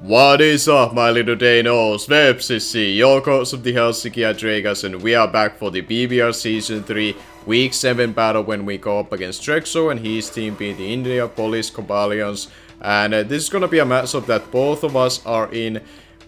What is up, my little Deinos? Vepsis here, your coach of the Helsinki Hydreigons, and we are back for the BBR Season 3 Week 7 battle when we go up against Trexo and his team being the Indianapolis Cobalions. And this is gonna be a matchup that both of us are in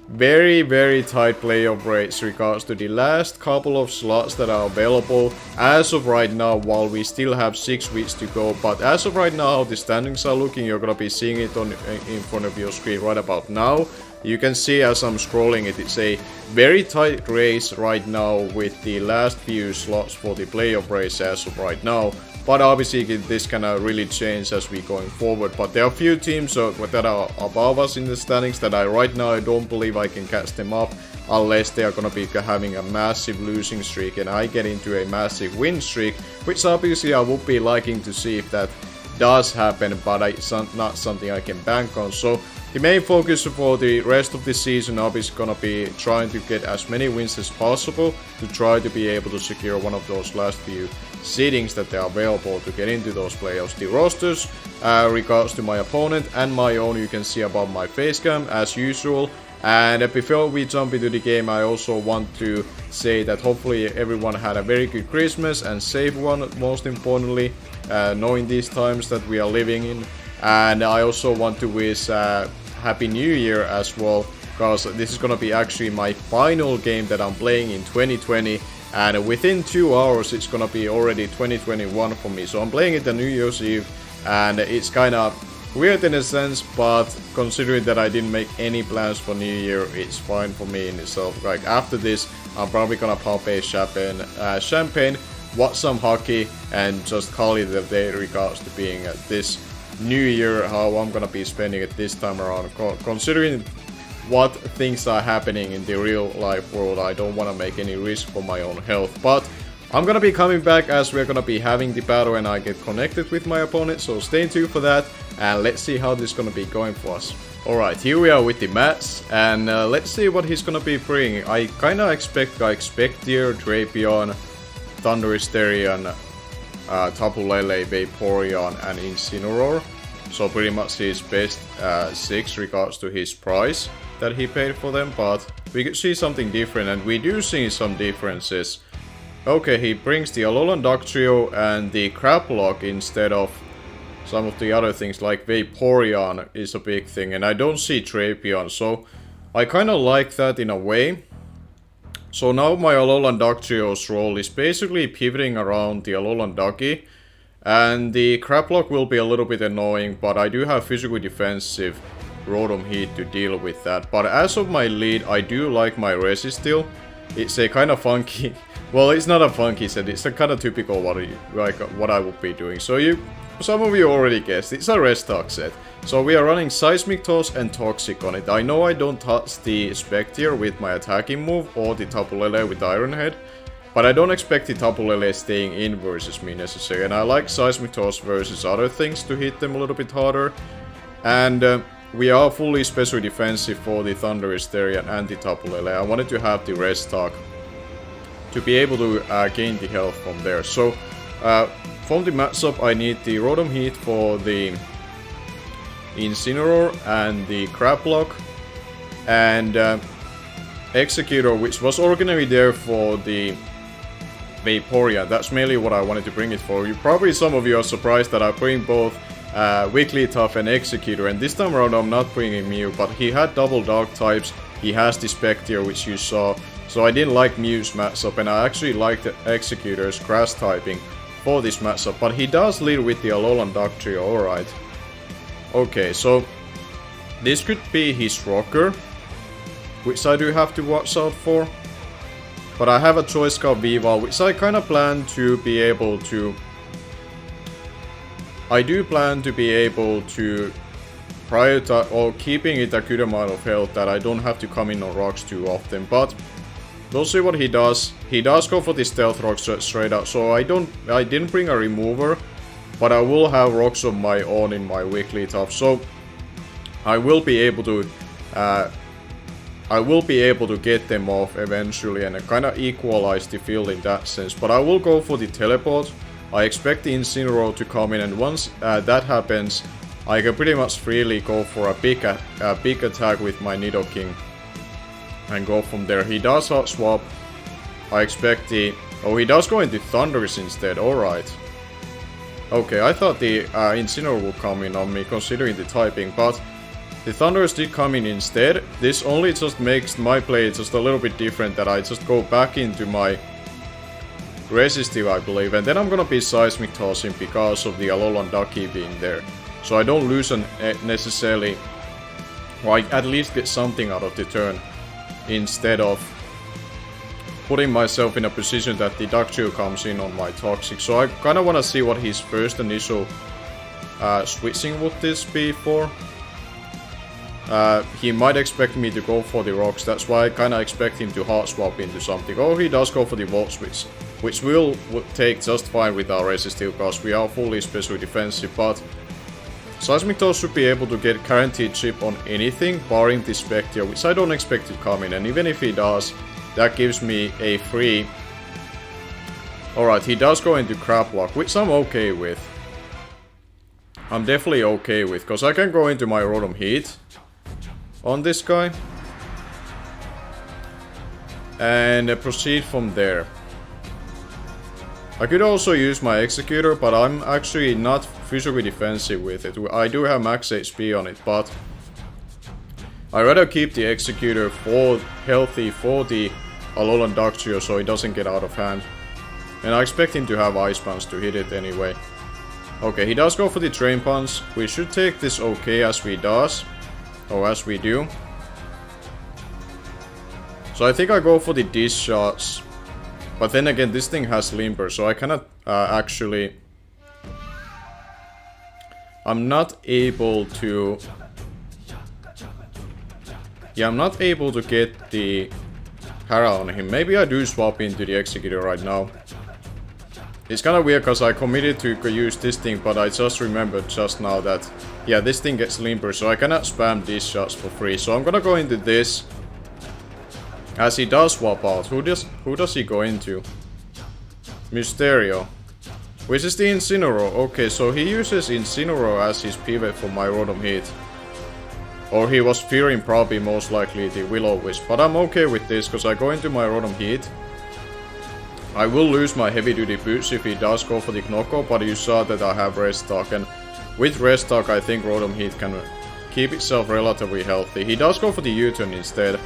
very tight playoff rates regards to the last couple of slots that are available as of right now, while we still have 6 weeks to go. But as of right now, the standings are looking, you're gonna be seeing it on in front of your screen right about now. You can see as I'm scrolling it, it's a very tight race right now with the last few slots for the playoff race as of right now. But obviously this can really change as we going forward. But there are a few teams that are above us in the standings that right now I don't believe I can catch them up unless they are going to be having a massive losing streak and I get into a massive win streak, which obviously I would be liking to see if that does happen, but it's not something I can bank on. So the main focus for the rest of the season obviously gonna be trying to get as many wins as possible to try to be able to secure one of those last few seedings that are available to get into those playoffs. The rosters, regards to my opponent and my own, you can see above my facecam as usual. And before we jump into the game, I also want to say that hopefully everyone had a very good Christmas and safe one, most importantly, knowing these times that we are living in. And I also want to wish Happy New Year as well, because this is gonna be actually my final game that I'm playing in 2020, and within 2 hours it's gonna be already 2021 for me. So I'm playing it on New Year's Eve, and it's kind of weird in a sense, but considering that I didn't make any plans for New Year, it's fine for me in itself. Like after this, I'm probably gonna pop a champagne, watch some hockey, and just call it a day regards to being at this New Year, how I'm gonna be spending it this time around. Considering what things are happening in the real life world, I don't want to make any risk for my own health. But I'm gonna be coming back as we're gonna be having the battle and I get connected with my opponent, so stay tuned for that and let's see how this is gonna be going for us. Alright, here we are with the match, and let's see what he's gonna be bringing. I kinda expect Expectier, Drapion, Thunderisterian, Tapu Lele, Vaporeon and Incineroar. So pretty much his best 6 regards to his price that he paid for them, but we could see something different and we do see some differences. Okay, he brings the Alolan Dugtrio and the GRAPPLOCT instead of some of the other things, like Vaporeon is a big thing, and I don't see Drapion, so I kinda like that in a way. So now my Alolan Dugtrio's role is basically pivoting around the Alolan Ducky, and the GRAPPLOCT will be a little bit annoying, but I do have physically defensive Rotom Heat to deal with that. But as of my lead, I do like my Resistil. It's a kind of funky, well, it's not a funky set, it's a kind of typical what I would be doing. So some of you already guessed, it's a Restock set. So we are running Seismic Toss and Toxic on it. I know I don't touch the Spectier with my attacking move or the Tapu Lele with Iron Head, but I don't expect the Tapu Lele staying in versus me necessarily. And I like Seismic Toss versus other things to hit them a little bit harder. And we are fully special defensive for the Thunderisterian and the Tapu Lele. I wanted to have the Restock to be able to gain the health from there. So from the matchup, I need the Rotom Heat for the Incineroar and the GRAPPLOCT, and Executor, which was originally there for the Vaporeon. That's mainly what I wanted to bring it for. Probably some of you are surprised that I bring both Wigglytuff and Executor, and this time around I'm not bringing Mew, but he had double Dark types, he has the Spectier, which you saw, so I didn't like Mew's matchup, and I actually liked the Executor's Grass typing for this matchup, but he does lead with the Alolan Dugtrio, alright. Okay, so this could be his Rocker, which I do have to watch out for. But I have a Choice Scout Vival, which I kind of plan to be able to... I do plan to be able to prioritize, or keeping it a good amount of health that I don't have to come in on rocks too often. But we'll see what he does. He does go for the Stealth Rocks straight out, so I didn't bring a remover. But I will have rocks of my own in my Wigglytuff, so I will be able to get them off eventually and kind of equalize the field in that sense. But I will go for the Teleport. I expect the Incineroar to come in, and once that happens, I can pretty much freely go for a big attack with my Nidoking and go from there. He does hot swap. I expect the... Oh, he does go into Thundurus instead, alright. Okay, I thought the Incineroar would come in on me considering the typing, but the Thundurus did come in instead. This only just makes my play just a little bit different, that I just go back into my Resistive, I believe, and then I'm gonna be Seismic Tossing because of the Alolan Ducky being there. So I don't lose necessarily, or I at least get something out of the turn, instead of putting myself in a position that the Ducktail comes in on my Toxic. So I kind of want to see what his first initial switching would this be for. He might expect me to go for the rocks, that's why I kind of expect him to hard swap into something. Or he does go for the Volt Switch, which will take just fine with our Resistive because we are fully special defensive, but Seismic Toss should be able to get guaranteed chip on anything, barring the Spectre, which I don't expect to come in, and even if he does, that gives me a free... Alright, he does go into GRAPPLOCT, which I'm okay with. I'm definitely okay with, because I can go into my Rotom Heat on this guy. And proceed from there. I could also use my Executor, but I'm actually not physically defensive with it. I do have max HP on it, but I'd rather keep the Executor healthy for the Alolan Ducktail so it doesn't get out of hand. And I expect him to have Ice Punch to hit it anyway. Okay, he does go for the Drain Punch. We should take this okay as we do. So I think I go for the Discharge. But then again, this thing has Limber, so I cannot actually... I'm not able to... Yeah, I'm not able to get the Hara on him. Maybe I do swap into the Executor right now. It's kind of weird because I committed to use this thing, but I just remembered just now that... Yeah, this thing gets Limber, so I cannot spam these shots for free. So I'm gonna go into this. As he does swap out. Who does he go into? Mysterio. Which is the Incineroar. Okay, so he uses Incineroar as his pivot for my Rotom Heat. Or he was fearing probably most likely the Will-O-Wisp. But I'm okay with this because I go into my Rotom Heat. I will lose my heavy duty boots if he does go for the Knocko, but you saw that I have Restock, and with Restock I think Rotom Heat can keep itself relatively healthy. He does go for the U-turn instead,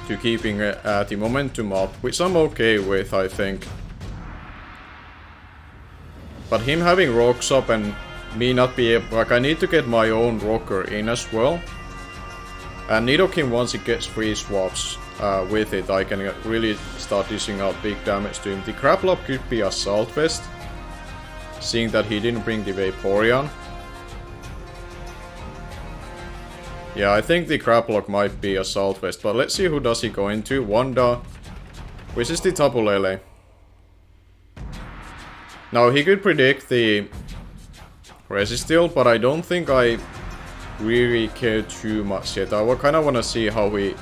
to keeping the momentum up, which I'm okay with, I think. But him having Rocks up and me not be able... Like, I need to get my own Rocker in as well. And Nidoking, once it gets free swaps with it, I can really start dishing out big damage to him. The GRAPPLOCT could be Assault Vest, seeing that he didn't bring the Vaporeon. Yeah, I think the GRAPPLOCT might be Assault Vest, but let's see who does he go into. Wanda, which is the Tapu Lele. Now, he could predict the Resisteel, but I don't think I really care too much yet. I kind of want to see how he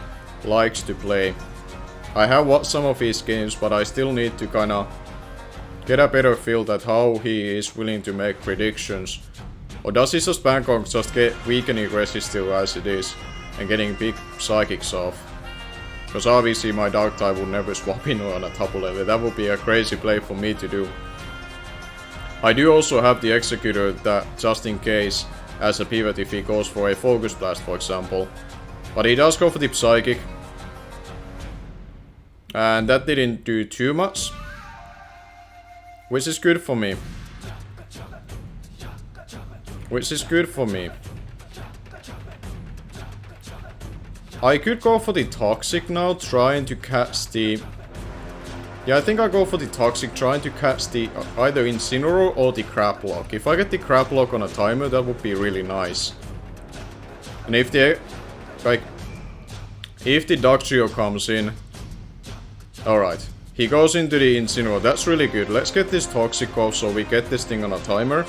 likes to play. I have watched some of his games, but I still need to kind of get a better feel at how he is willing to make predictions. Or does he just bank on just get weakening Resisteel as it is and getting big Psychics off? Because obviously my Dark type would never swap in on a Tapu Lele. That would be a crazy play for me to do. I do also have the Executor that just in case as a pivot if he goes for a Focus Blast, for example. But he does go for the Psychic. And that didn't do too much. Which is good for me. Which is good for me. I could go for the Toxic now, trying to catch the... Yeah, I think I'll go for the Toxic, trying to catch the either Incineroar or the GRAPPLOCT. If I get the GRAPPLOCT on a timer, that would be really nice. And if the... Like... If the Ducktail comes in... Alright. He goes into the Incineroar. That's really good. Let's get this Toxic off so we get this thing on a timer.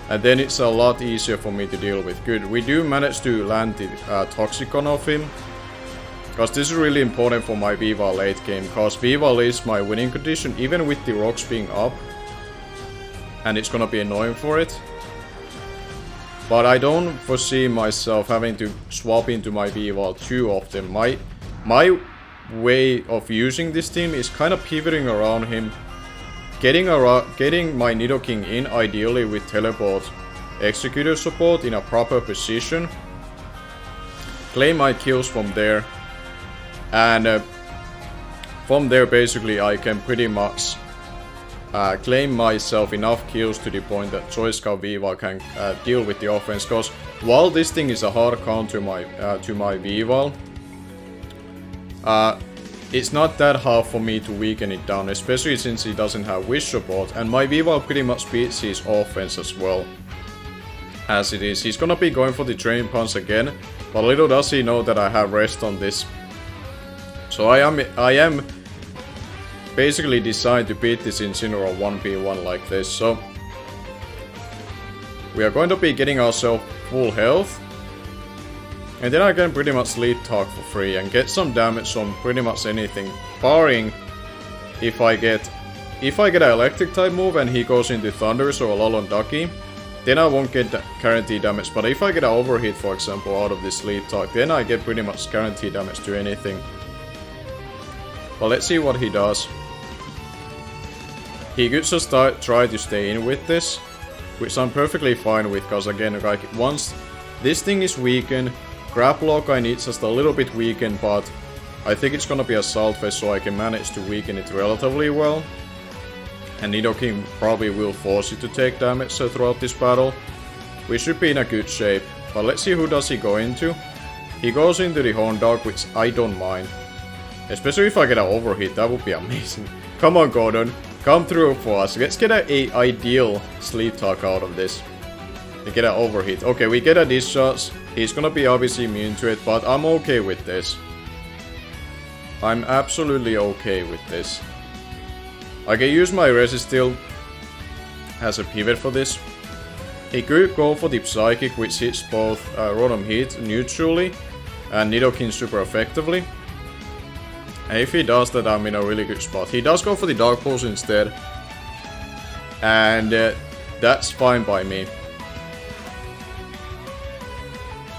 And then it's a lot easier for me to deal with. Good. We do manage to land the Toxicon off him. Because this is really important for my Vival late game. Because Vival is my winning condition even with the rocks being up. and it's gonna be annoying for it. But I don't foresee myself having to swap into my V-Eval too often. My way of using this team is kind of pivoting around him, getting my Nidoking in ideally with teleport executor support in a proper position, claim my kills from there, and from there basically I can pretty much claim myself enough kills to the point that Choice Scout V-Eval can deal with the offense. Because while this thing is a hard counter to my V-Eval, it's not that hard for me to weaken it down, especially since he doesn't have wish support, and my V-Eval pretty much beats his offense as well. As it is, he's gonna be going for the Drain Punch again, but little does he know that I have rest on this. So I am basically designed to beat this Incineroar 1v1 like this. So we are going to be getting ourselves full health, and then I can pretty much lead talk for free and get some damage on pretty much anything, barring if I get an electric type move and he goes into Thunders or Alolan Ducky, then I won't get guaranteed damage. But if I get an overhit, for example, out of this lead talk, then I get pretty much guaranteed damage to anything. But let's see what he does. He could just try to stay in with this, which I'm perfectly fine with, because again, like, once this thing is weakened, GRAPPLOCT I need just a little bit weakened, but I think it's gonna be a Assault Vest, so I can manage to weaken it relatively well. And Nidoking probably will force it to take damage throughout this battle. We should be in a good shape, but let's see who does he go into. He goes into the Horn Dog, which I don't mind. Especially if I get an overhit, that would be amazing. Come on, Gordon. Come through for us. Let's get an ideal Sleep Talk out of this. We get an overhit. Okay, we get a discharge. He's gonna be obviously immune to it, but I'm okay with this. I'm absolutely okay with this. I can use my Resisteel as a pivot for this. He could go for the Psychic, which hits both Rotom Heat neutrally and Nidoking super effectively. And if he does that, I'm in a really good spot. He does go for the Dark Pulse instead, and that's fine by me.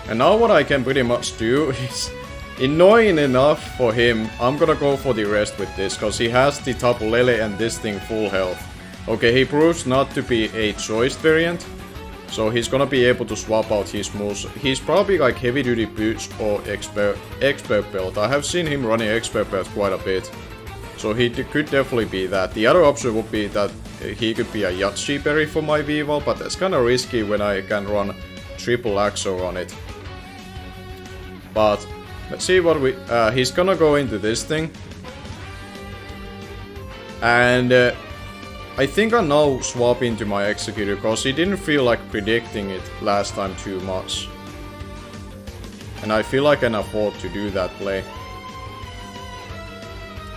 And now what I can pretty much do is, annoying enough for him, I'm gonna go for the rest with this, because he has the Tapu Lele and this thing full health. Okay, he proves not to be a choice variant, so he's gonna be able to swap out his moves. He's probably like Heavy Duty Boots or Expert Belt. I have seen him running Expert Belt quite a bit, so he could definitely be that. The other option would be that he could be a Yachi Berry for my V-Eval, but that's kinda risky when I can run triple Axo on it. But let's see what he's gonna go into this thing. And I think I'll now swap into my Executor, because he didn't feel like predicting it last time too much. And I feel like I can afford to do that play.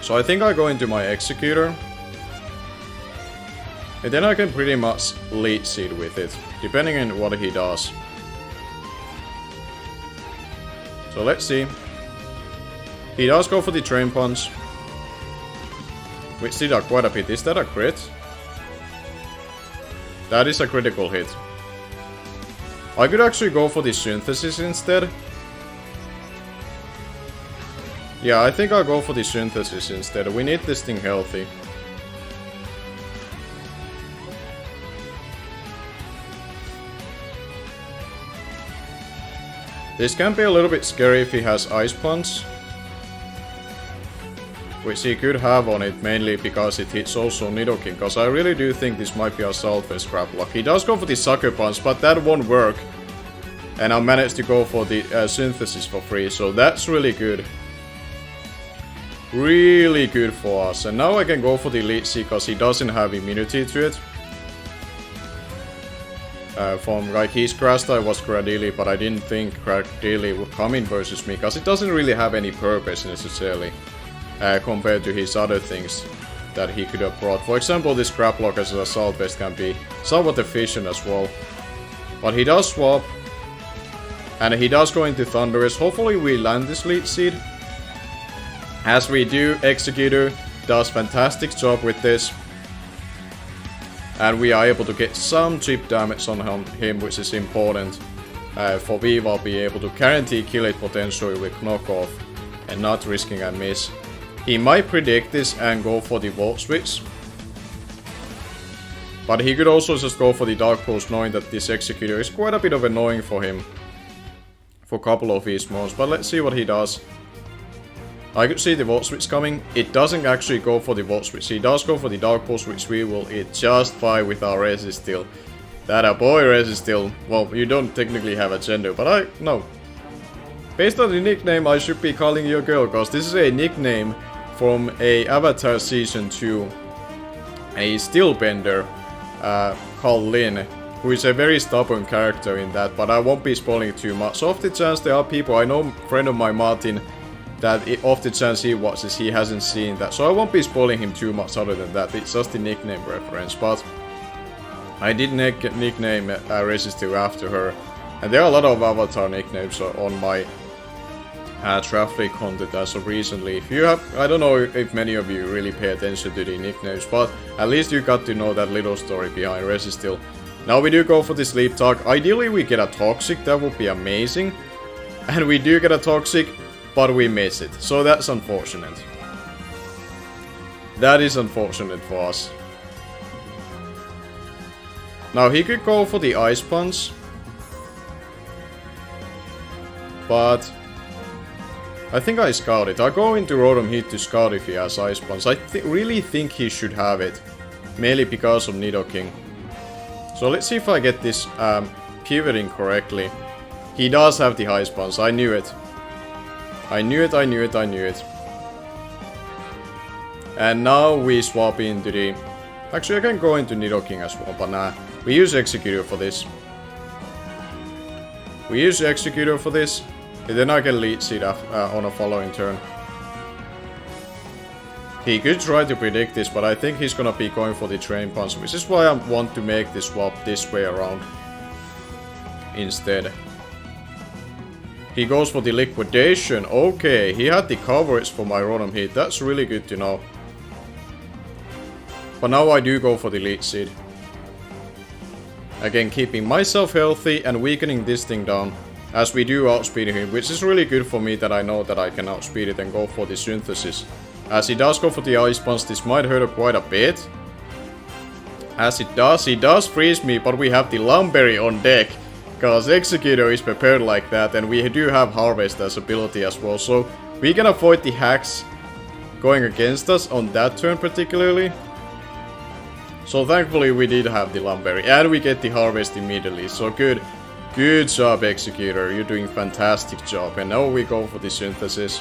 So I think I go into my Executor. And then I can pretty much Lead Seed with it, depending on what he does. So let's see. He does go for the Drain Punch, which did quite a bit. Is that a crit? That is a critical hit. I could actually go for the Synthesis instead. Yeah, I think I'll go for the Synthesis instead. We need this thing healthy. This can be a little bit scary if he has Ice Punch, which he could have on it, mainly because it hits also Nidoking, because I really do think this might be a Assault Vest GRAPPLOCT. He does go for the Sucker Punch, but that won't work. And I managed to go for the Synthesis for free, so that's really good. Really good for us. And now I can go for the Lead Seed, because he doesn't have immunity to it. From like his Grass type was Cradily, but I didn't think Cradily would come in versus me, because it doesn't really have any purpose necessarily. Compared to his other things that he could have brought. For example, this GRAPPLOCT as an Assault Vest can be somewhat efficient as well. But he does swap, and he does go into Thunderous. Hopefully we land this Lead Seed. As we do, Executor does fantastic job with this. And we are able to get some chip damage on him, which is important for Viva be able to guarantee kill it potentially with knockoff and not risking a miss. He might predict this and go for the Volt Switch. But he could also just go for the Dark Pulse, knowing that this Executor is quite a bit of annoying for him. For a couple of his moves, but let's see what he does. I could see the Volt Switch coming. It doesn't actually go for the Volt Switch. He does go for the Dark Pulse, which we will eat just fine with our Resistil. That a boy Resistil. Well, you don't technically have a gender, but no. Based on the nickname, I should be calling you a girl, because this is a nickname from a Avatar Season 2. A Steelbender called Lin, who is a very stubborn character in that, but I won't be spoiling too much. Off the chance there are people, I know a friend of mine, Martin, that off the chance he watches, he hasn't seen that. So I won't be spoiling him too much other than that, it's just the nickname reference. But I did nickname Resistil after her. And there are a lot of Avatar nicknames on my traffic content as of recently. If you have, I don't know if many of you really pay attention to the nicknames, but at least you got to know that little story behind Resistil. Now we do go for the Sleep Talk. Ideally we get a Toxic, that would be amazing. And we do get a Toxic, but we miss it. So that's unfortunate. That is unfortunate for us. Now he could go for the Ice Punch. But I think I scout it. I go into Rotom Heat to scout if he has Ice Punch. I really think he should have it. Mainly because of Nidoking. So let's see if I get this pivoting correctly. He does have the Ice Punch. I knew it. I knew it. And now we swap into the... Actually, I can go into Nidoking as well, but nah. We use Executor for this. And then I can Leech Seed on a following turn. He could try to predict this, but I think he's gonna be going for the Drain Punch, which is why I want to make this swap this way around instead. He goes for the Liquidation. Okay, he had the coverage for my Rotom Heat. That's really good to know. But now I do go for the Leech Seed. Again, keeping myself healthy and weakening this thing down. As we do outspeed him, which is really good for me that I know that I can outspeed it and go for the Synthesis. As he does go for the Ice Punch, this might hurt quite a bit. As it does, he does freeze me, but we have the Lumberry on deck. Because Executor is prepared like that, and we do have Harvest as ability as well. So we can avoid the hacks going against us on that turn particularly. So thankfully we did have the Lumberry, and we get the Harvest immediately. So good job, Executor, you're doing fantastic job. And now we go for the Synthesis.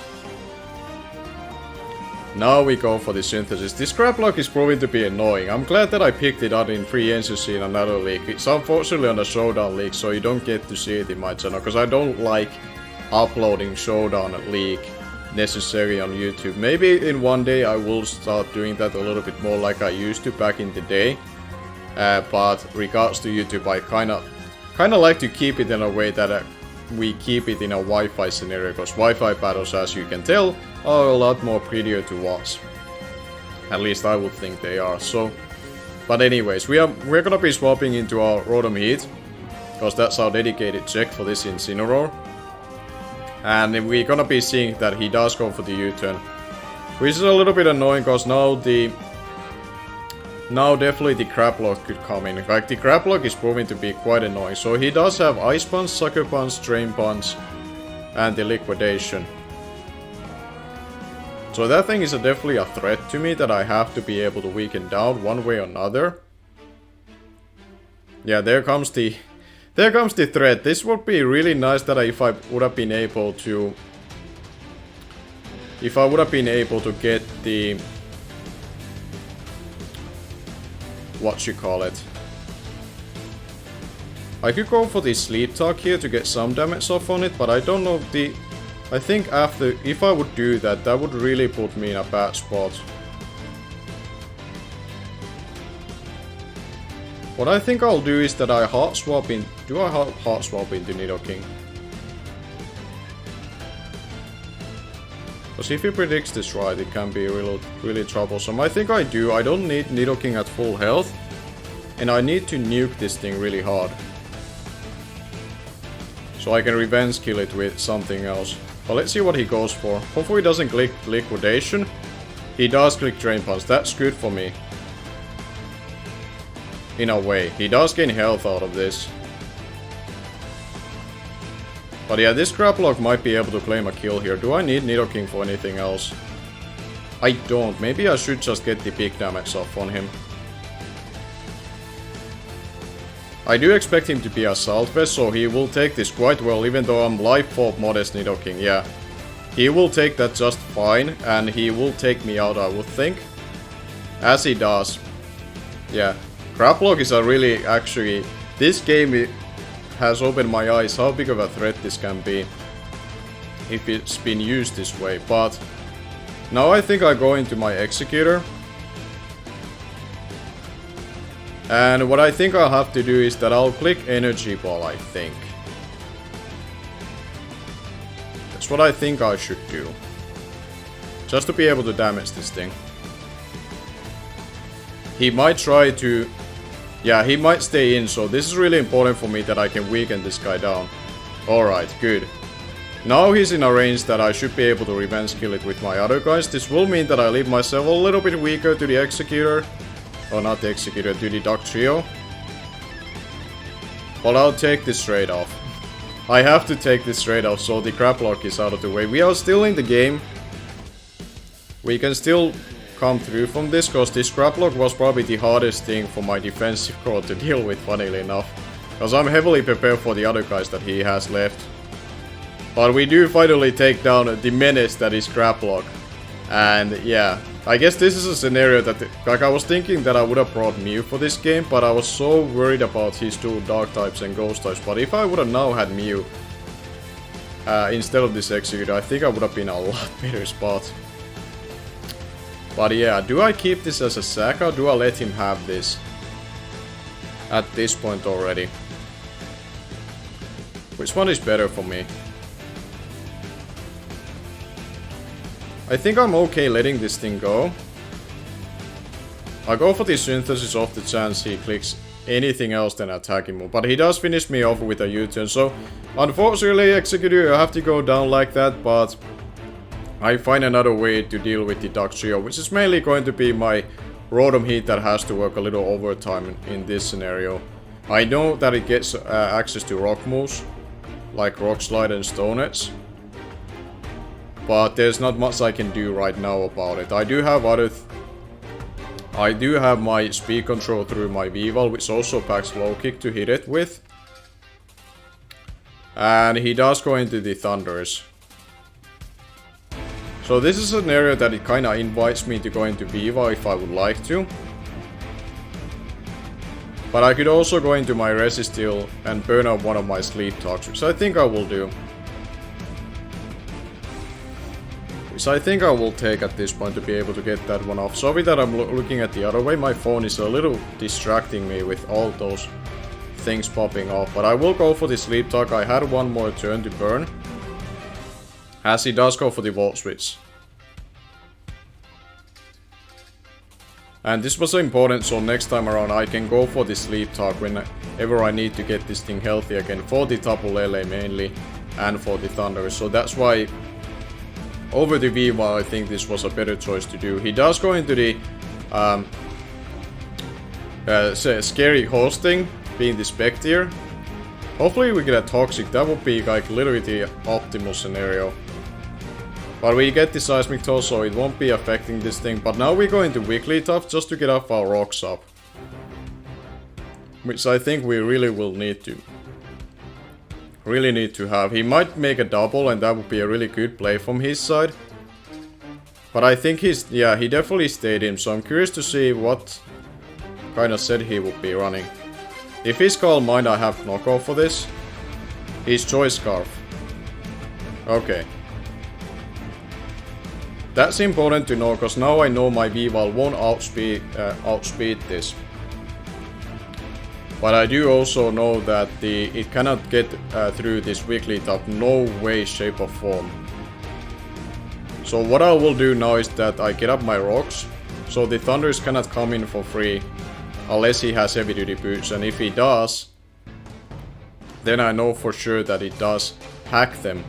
This GRAPPLOCT is proving to be annoying. I'm glad that I picked it up in free NCC in another league. It's unfortunately on the Showdown League, so you don't get to see it in my channel. Because I don't like uploading Showdown League necessarily on YouTube. Maybe in one day I will start doing that a little bit more like I used to back in the day. But regards to YouTube, I kinda like to keep it in a way that we keep it in a Wi-Fi scenario, because Wi-Fi battles, as you can tell, are a lot more prettier to watch. At least I would think they are. So, but anyways, we're gonna be swapping into our Rotom Heat, because that's our dedicated check for this Incineroar. And we're gonna be seeing that he does go for the U-turn, which is a little bit annoying, because now definitely the GRAPPLOCT could come in. In fact, the GRAPPLOCT is proving to be quite annoying. So he does have Ice Punch, Sucker Punch, Drain Punch, and the Liquidation. So that thing is definitely a threat to me that I have to be able to weaken down one way or another. Yeah, there comes the threat. This would be really nice that if I would have been able to get the... what you call it. I could go for the Sleep Talk here to get some damage off on it, but I don't know I think if I would do that, that would really put me in a bad spot. What I think I'll do is that I Heart Swap in... Do I Heart Swap into Nidoking? Because if he predicts this right, it can be really troublesome. I think I do. I don't need Nidoking at full health. And I need to nuke this thing really hard. So I can revenge kill it with something else. But let's see what he goes for. Hopefully he doesn't click liquidation. He does click drain punch. That's good for me. In a way. He does gain health out of this. But yeah, this GRAPPLOCT might be able to claim a kill here. Do I need Nidoking for anything else? I don't. Maybe I should just get the big damage off on him. I do expect him to be Assault Vest, so he will take this quite well, even though I'm life for modest Nidoking, yeah. He will take that just fine, and he will take me out, I would think. As he does. Yeah. GRAPPLOCT is a really, actually... This game has opened my eyes how big of a threat this can be. If it's been used this way, but... Now I think I go into my Executor. And what I think I'll have to do is that I'll click Energy Ball, I think. That's what I think I should do. Just to be able to damage this thing. He might try to... Yeah, he might stay in, so this is really important for me that I can weaken this guy down. Alright, good. Now he's in a range that I should be able to revenge kill it with my other guys. This will mean that I leave myself a little bit weaker to the Executor. Or not the Executor, to the Duck Trio. But I'll take this straight off. I have to take this straight off so the GRAPPLOCT is out of the way. We are still in the game. We can still come through from this, because this GRAPPLOCT was probably the hardest thing for my defensive core to deal with, funnily enough. Because I'm heavily prepared for the other guys that he has left. But we do finally take down the menace that is GRAPPLOCT. And yeah, I guess this is a scenario that, like, I was thinking that I would have brought Mew for this game, but I was so worried about his two Dark types and Ghost types. But if I would have now had Mew instead of this Executor, I think I would have been in a lot better spot. But yeah, do I keep this as a sack or do I let him have this? At this point already. Which one is better for me? I think I'm okay letting this thing go. I go for the Synthesis off the chance he clicks anything else than attacking move. But he does finish me off with a U-turn, so unfortunately Executor, I have to go down like that, but I find another way to deal with the Duck Trio, which is mainly going to be my Rotom Heat that has to work a little overtime in this scenario. I know that it gets access to rock moves, like Rock Slide and Stone Edge. But there's not much I can do right now about it. I do have my speed control through my V-Val, which also packs low kick to hit it with. And he does go into the Thunders. So this is an area that it kinda invites me to go into V-Val if I would like to. But I could also go into my Resisteel and burn out one of my Sleep Talks, which I think I will do. So I think I will take at this point to be able to get that one off. Sorry that I'm looking at the other way. My phone is a little distracting me with all those things popping off. But I will go for the Sleep Talk. I had one more turn to burn. As he does go for the Volt Switch. And this was important, so next time around I can go for the Sleep Talk whenever I need to get this thing healthy again. For the Tapu Lele mainly. And for the Thunder. So that's why... Over the V-Val, I think this was a better choice to do. He does go into the scary hosting, being the Spectre. Hopefully we get a Toxic, that would be like literally the optimal scenario. But we get the Seismic Toll, so it won't be affecting this thing. But now we go into Wigglytuff just to get off our rocks up. Which I think we really will need to. Really need to have. He might make a double and that would be a really good play from his side. But I think he definitely stayed in, so I'm curious to see what kind of set he would be running. If he's Calm Mind, I have knockoff for this. He's Choice Scarf. Okay. That's important to know, because now I know my V-Val won't outspeed this. But I do also know that it cannot get through this Wigglytuff, no way, shape or form. So what I will do now is that I get up my rocks, so the Thunders cannot come in for free Unless he has heavy duty boots, and if he does, then I know for sure that it does hack them.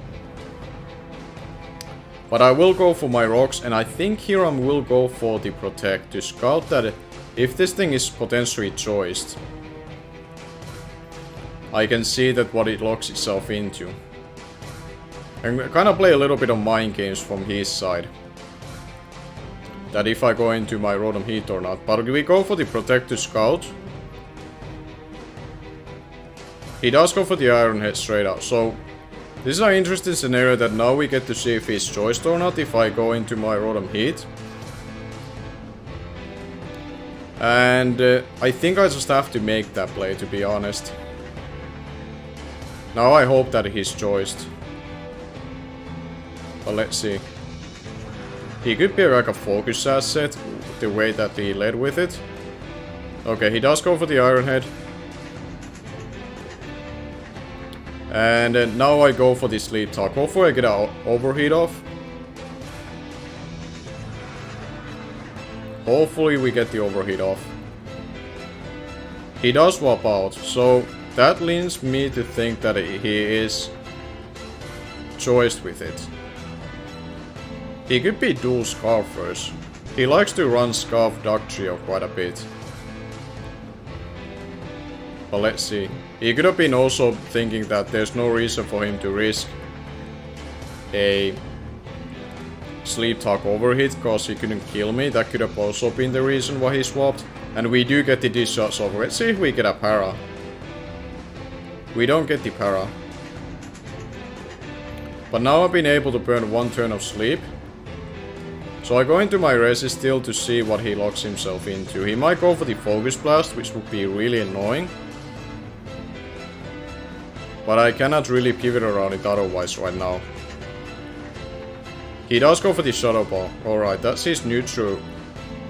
But I will go for my rocks, and I think here I will go for the protect to scout that if this thing is potentially choiced, I can see that what it locks itself into. And kind of play a little bit of mind games from his side. That if I go into my Rotom Heat or not. But we go for the protect to scout. He does go for the Iron Head straight out. So this is an interesting scenario that now we get to see if he's choiced or not if I go into my Rotom Heat. And I think I just have to make that play, to be honest. Now I hope that he's choiced. But let's see. He could be like a focus asset, the way that he led with it. Okay, he does go for the Iron Head. And now I go for the Sleep Talk. Hopefully I get an overheat off. Hopefully we get the overheat off. He does swap out, so that leads me to think that he is choiced with it. He could be dual Scarfers. He likes to run Scarf Dugtrio quite a bit. But let's see. He could have been also thinking that there's no reason for him to risk a Sleep Talk overhit because he couldn't kill me. That could have also been the reason why he swapped. And we do get the discharge over. Let's see if we get a para. We don't get the para. But now I've been able to burn one turn of sleep. So I go into my resist still to see what he locks himself into. He might go for the Focus Blast, which would be really annoying. But I cannot really pivot around it otherwise right now. He does go for the Shadow Ball. Alright, that's his neutral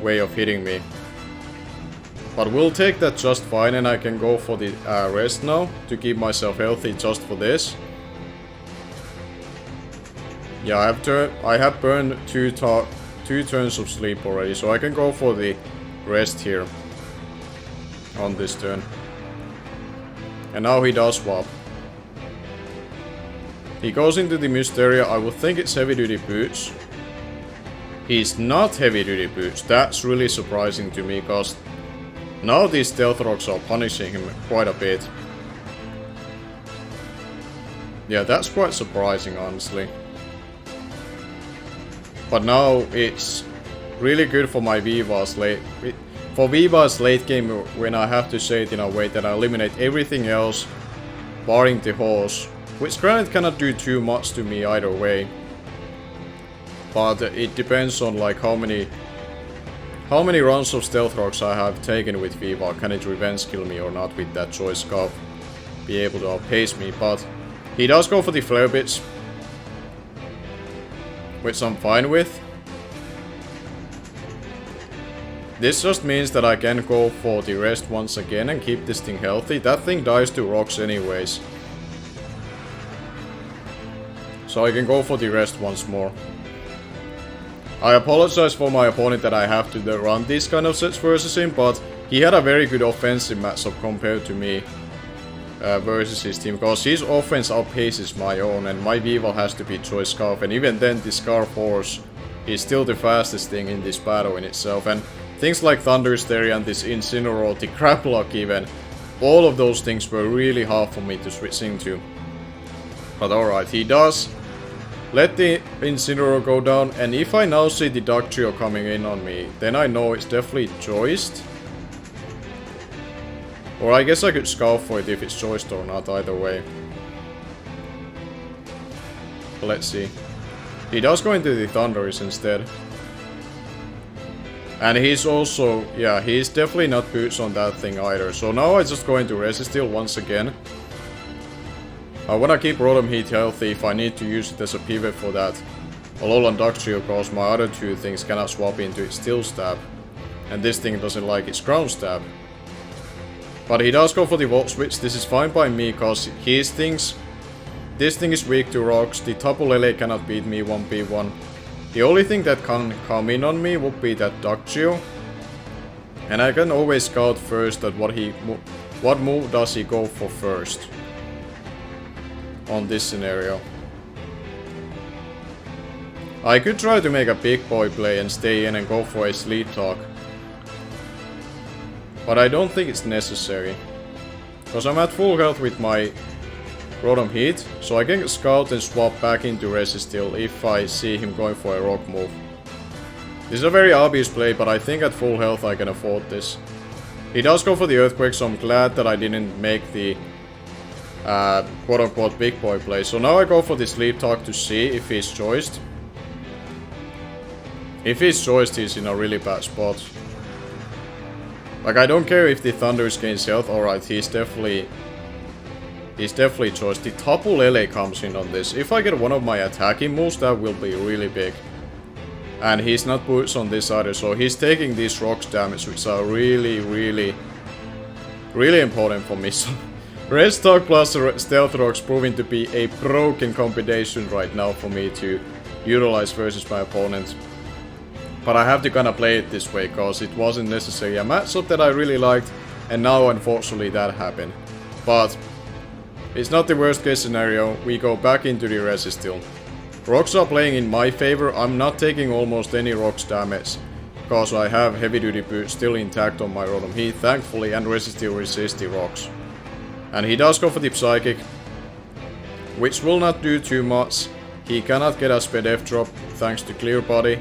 way of hitting me. But we'll take that just fine, and I can go for the rest now to keep myself healthy just for this. Yeah, I have burned two turns of sleep already, so I can go for the rest here on this turn. And now he does swap. He goes into the Mysteria. I would think it's heavy duty boots. He's not heavy duty boots. That's really surprising to me, because now these Stealth Rocks are punishing him quite a bit. Yeah, that's quite surprising, honestly. But now it's really good for my Viva's late game, when I have to say it in a way that I eliminate everything else barring the horse, which granted cannot do too much to me either way. But it depends on like how many runs of Stealth Rocks I have taken with Viva. Can it revenge kill me or not with that Choice Scarf? Be able to outpace me, but he does go for the Flare Bits, which I'm fine with. This just means that I can go for the rest once again and keep this thing healthy. That thing dies to rocks anyways. So I can go for the rest once more. I apologize for my opponent that I have to run these kind of sets versus him, but he had a very good offensive matchup compared to me versus his team, because his offense outpaces my own, and my Viva has to be Choice Scarf, and even then the Scarf Horse is still the fastest thing in this battle in itself. And things like Thundersteria and this Incineroar, the GRAPPLOCT even, all of those things were really hard for me to switch into. But alright, he does let the Incineroar go down, and if I now see the Dugtrio coming in on me, then I know it's definitely choiced. Or I guess I could scout for it if it's choiced or not, either way. But let's see. He does go into the Thunderous instead. And he's also, yeah, he's definitely not boots on that thing either. So now I just go into Resisteel once again. I wanna keep Rotom Heat healthy if I need to use it as a pivot for that Alolan Dugtrio, because my other two things cannot swap into its Steel Stab. And this thing doesn't like its Ground Stab. But he does go for the Volt Switch. This is fine by me, because his things... This thing is weak to rocks. The Tapu Lele cannot beat me 1v1. The only thing that can come in on me would be that Dugtrio. And I can always scout first at what move does he go for first on this scenario. I could try to make a big boy play and stay in and go for a sleep talk. But I don't think it's necessary. Because I'm at full health with my Rotom Heat, so I can scout and swap back into Resistil if I see him going for a rock move. This is a very obvious play, but I think at full health I can afford this. He does go for the Earthquake, so I'm glad that I didn't make the quote-unquote big boy play. So now I go for the Sleep Talk to see if he's choiced. If he's choiced, he's in a really bad spot. Like, I don't care if the Thundurus gains health. Alright, he's definitely choiced. The Tapu Lele comes in on this. If I get one of my attacking moves, that will be really big. And he's not boots on this either, so he's taking these rocks damage, which are really important for me. So, Rest Talk plus Stealth Rocks proving to be a broken combination right now for me to utilize versus my opponent. But I have to kind of play it this way, because it wasn't necessarily a matchup that I really liked, and now unfortunately that happened. But it's not the worst case scenario. We go back into the Resistil. Rocks are playing in my favor. I'm not taking almost any rocks damage, because I have heavy duty boots still intact on my Rotom Heat, thankfully, and Resistil resists the rocks. And he does go for the Psychic, which will not do too much. He cannot get a Sped F drop thanks to Clear Body.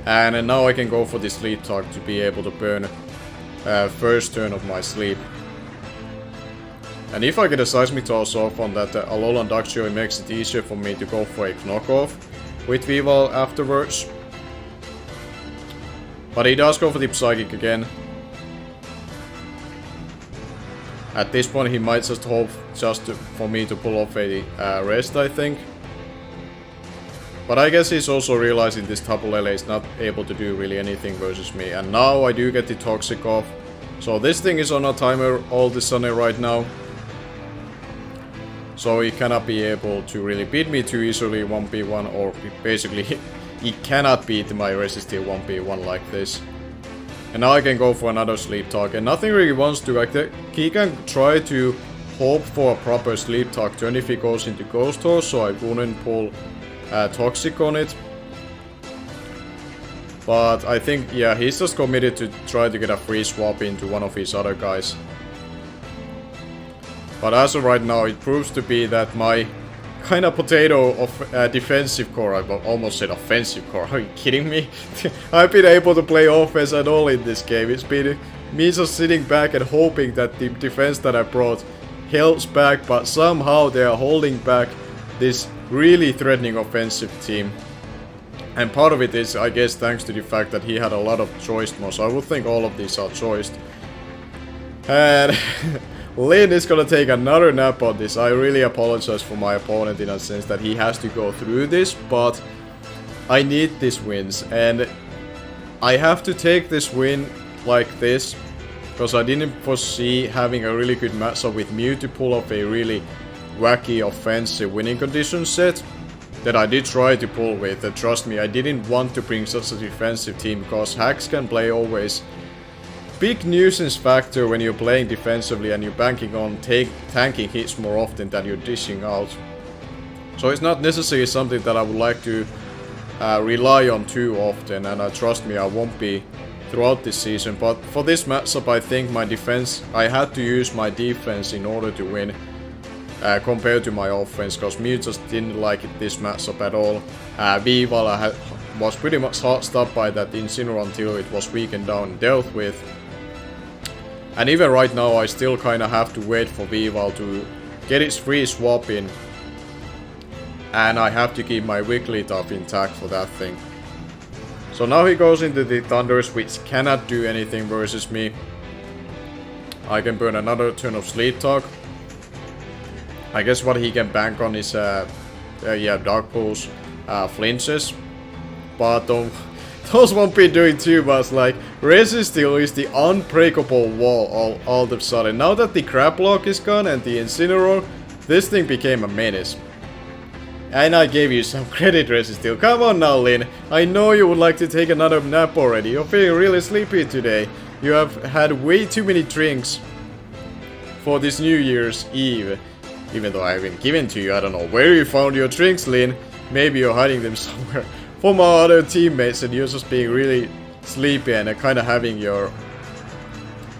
And now I can go for the Sleep Talk to be able to burn first turn of my sleep. And if I get a Seismic Toss off on that Alolan Duckshot, it makes it easier for me to go for a knockoff with Weavile afterwards. But he does go for the Psychic again. At this point he might just hope for me to pull off a rest, I think. But I guess he's also realizing this Tapu Lele is not able to do really anything versus me. And now I do get the Toxic off. So this thing is on a timer all of a sudden right now. So he cannot be able to really beat me too easily 1v1, or basically he cannot beat my Resistil 1v1 like this. And now I can go for another Sleep Talk, and nothing really wants to, like, he can try to hope for a proper Sleep Talk turn if he goes into Ghost Horse, so I wouldn't pull Toxic on it. But I think, yeah, he's just committed to try to get a free swap into one of his other guys. But as of right now, it proves to be that my kind of potato of defensive core, I almost said offensive core, are you kidding me? I've been able to play offense at all in this game. It's been me just sitting back and hoping that the defense that I brought holds back, but somehow they are holding back this really threatening offensive team. And part of it is, I guess, thanks to the fact that he had a lot of choiced moves. I would think all of these are choiced. And Lin is gonna take another nap on this. I really apologize for my opponent in a sense that he has to go through this, but I need these wins. And I have to take this win like this, because I didn't foresee having a really good matchup with Mew to pull off a really wacky offensive winning condition set that I did try to pull with. And trust me, I didn't want to bring such a defensive team, because hacks can play always big nuisance factor when you're playing defensively and you're banking on tanking hits more often than you're dishing out. So it's not necessarily something that I would like to rely on too often, and trust me, I won't be throughout this season. But for this matchup, I think my defense, I had to use my defense in order to win compared to my offense, because Mew just didn't like this matchup at all. Weavile was pretty much hard stopped by that Incineroar until it was weakened down and dealt with. And even right now I still kind of have to wait for Weavile to get its free swap in. And I have to keep my Wigglytuff intact for that thing. So now he goes into the Thundurus, which cannot do anything versus me. I can burn another turn of Sleep Talk. I guess what he can bank on is Dark Pulse, flinches. But those won't be doing too much. Like, Resistil is the unbreakable wall all of a sudden. Now that the GRAPPLOCT is gone and the Incineroar, this thing became a menace. And I gave you some credit resistance. Come on now, Lin. I know you would like to take another nap already. You're feeling really sleepy today. You have had way too many drinks for this New Year's Eve. Even though I haven't given to you, I don't know where you found your drinks, Lin. Maybe you're hiding them somewhere from our other teammates and you're just being really sleepy and kind of having your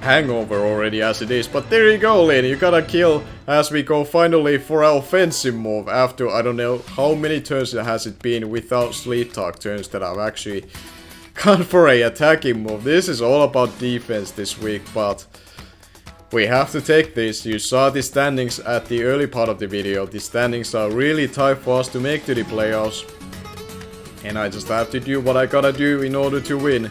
hangover already as it is. But there you go, Lin. You got a kill as we go finally for our offensive move after I don't know how many turns has it been without sleep talk turns that I've actually gone for a attacking move. This is all about defense this week, but we have to take this. You saw the standings at the early part of the video. The standings are really tight for us to make to the playoffs. And I just have to do what I gotta do in order to win.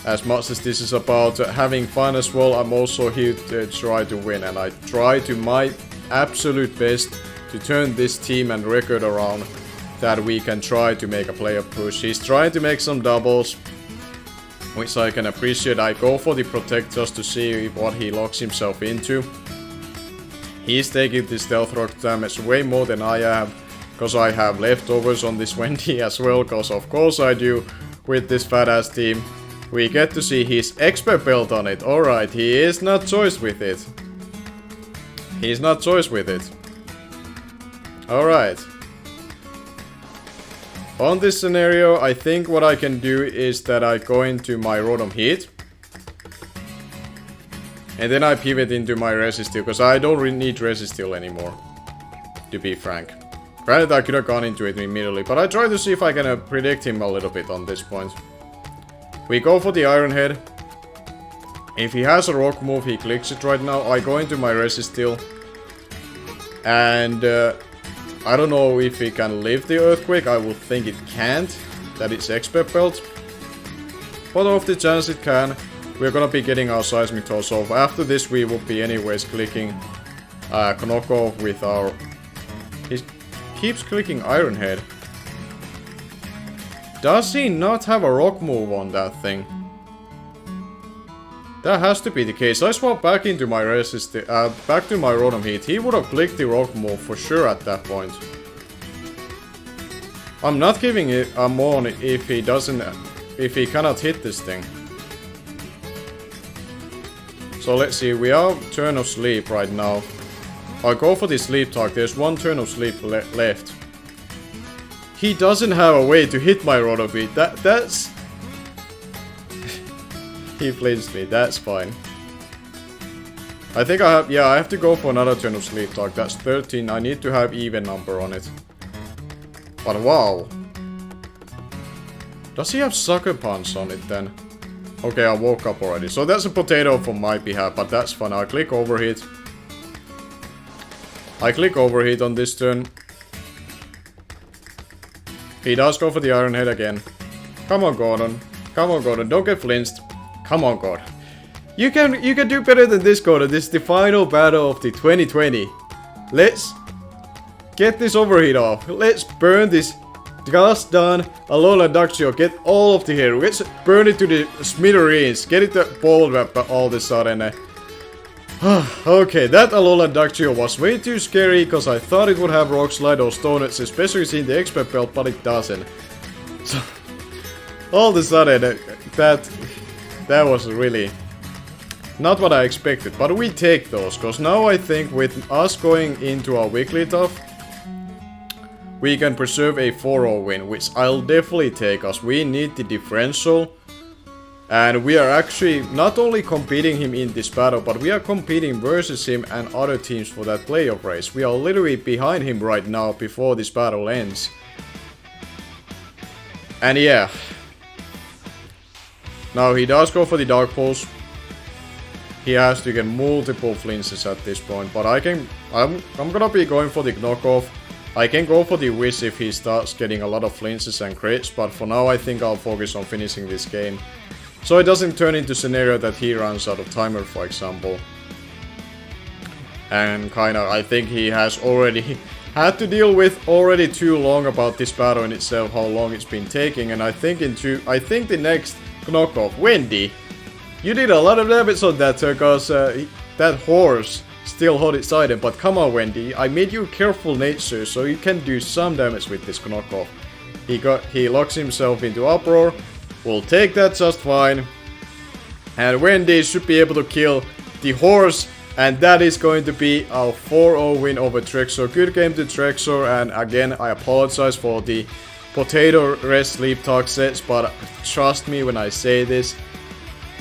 As much as this is about having fun as well, I'm also here to try to win. And I try to my absolute best to turn this team and record around that we can try to make a playoff push. He's trying to make some doubles, which I can appreciate. I go for the protect just to see what he locks himself into. He's taking the stealth rock damage way more than I have, because I have leftovers on this Wendy as well, because of course I do with this fat ass team. We get to see his expert belt on it. Alright, he is not choice with it. He's not choice with it. Alright. On this scenario, I think what I can do is that I go into my Rotom Heat. And then I pivot into my Resisteel, because I don't really need Resisteel anymore, to be frank. Granted, I could have gone into it immediately, but I try to see if I can predict him a little bit on this point. We go for the Iron Head. If he has a rock move, he clicks it right now. I go into my Resisteel. And I don't know if he can live the Earthquake. I would think it can't. That it's Expert Belt. But off the chance it can, we're gonna be getting our Seismic Toss. So after this we will be anyways clicking knockoff with our... He keeps clicking Iron Head. Does he not have a rock move on that thing? That has to be the case. I swap back into my back to my Rotom Heat. He would have clicked the rock move for sure at that point. I'm not giving it a Mon if he cannot hit this thing. So let's see, we are turn of sleep right now. I'll go for the sleep talk. There's one turn of sleep left. He doesn't have a way to hit my Rotom Heat. That's... He flinched me, that's fine. I think I have to go for another turn of sleep talk. That's 13. I need to have even number on it. But wow. Does he have Sucker Punch on it then? Okay, I woke up already. So that's a potato for my behalf, but that's fun. I'll click Overheat. I click Overheat on this turn. He does go for the Iron Head again. Come on, Gordon. Come on, Gordon. Don't get flinched. Come on, Gordon. You can do better than this, Gordon. This is the final battle of the 2020. Let's get this Overheat off. Let's burn this Gas done. Alola Ductio. Get all of the hair. Let's burn it to the smithereens. Get it the ball wrap all of a sudden. Okay, that Alola Ductio was way too scary because I thought it would have Rock Slide or Stone Edge, especially seeing the Expert Belt, but it doesn't. So, all of a sudden, that was really not what I expected, but we take those, because now I think with us going into our weekly tough, we can preserve a 4-0 win, which I'll definitely take, as we need the differential. And we are actually not only competing him in this battle, but we are competing versus him and other teams for that playoff race. We are literally behind him right now before this battle ends. And yeah. Now he does go for the Dark Pulse. He has to get multiple flinches at this point, but I'm gonna be going for the knockoff. I can go for the Wish if he starts getting a lot of flinches and crits, but for now I think I'll focus on finishing this game. So it doesn't turn into scenario that he runs out of timer, for example. And kinda, I think he has already had to deal with already too long about this battle in itself, how long it's been taking, and I think the next knockoff, Wendy, you did a lot of damage on that, because that horse still hold its item, but come on Wendy, I made you careful nature so you can do some damage with this knockoff. He locks himself into uproar, we'll take that just fine. And Wendy should be able to kill the horse, and that is going to be our 4-0 win over Trexo. Good game to Trexo, and again I apologize for the potato rest sleep talk sets, but trust me when I say this,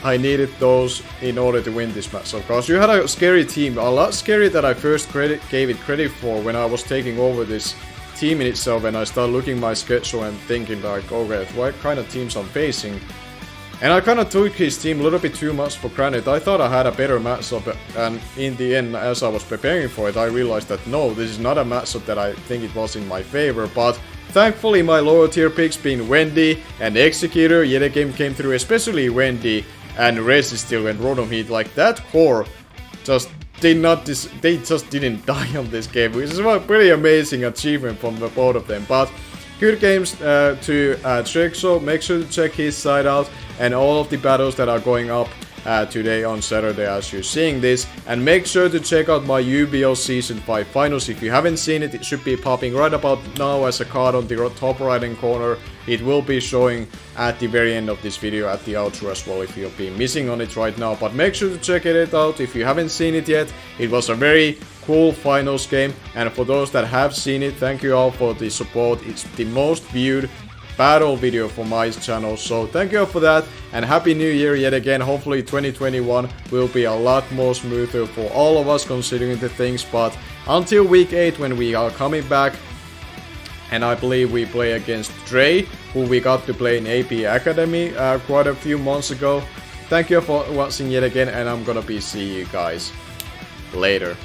I needed those in order to win this match. Of course, you had a scary team, a lot scarier than I first gave it credit for when I was taking over this team in itself, and I started looking my schedule and thinking like, okay, what kind of teams I'm facing. And I kind of took his team a little bit too much for granted. I thought I had a better matchup, and in the end, as I was preparing for it, I realized that no, this is not a matchup that I think it was in my favor, but thankfully my lower tier picks being Wendy and Executor yet again came through, especially Wendy. And Resist still went Rotom Heat. Like that core just did not they just didn't die on this game, which is a pretty amazing achievement from the both of them. But good games to Trexo. Make sure to check his side out and all of the battles that are going up today on Saturday as you're seeing this. And make sure to check out my UBL Season 5 Finals. If you haven't seen it, it should be popping right about now as a card on the top right hand corner. It will be showing at the very end of this video at the outro as well if you'll be missing on it right now. But make sure to check it out if you haven't seen it yet. It was a very cool finals game, and for those that have seen it, thank you all for the support. It's the most viewed battle video for my channel, so thank you all for that, and happy new year yet again. Hopefully 2021 will be a lot more smoother for all of us considering the things. But until week 8 when we are coming back, and I believe we play against Dre, who we got to play in AP Academy quite a few months ago. Thank you for watching yet again, and I'm gonna be seeing you guys later.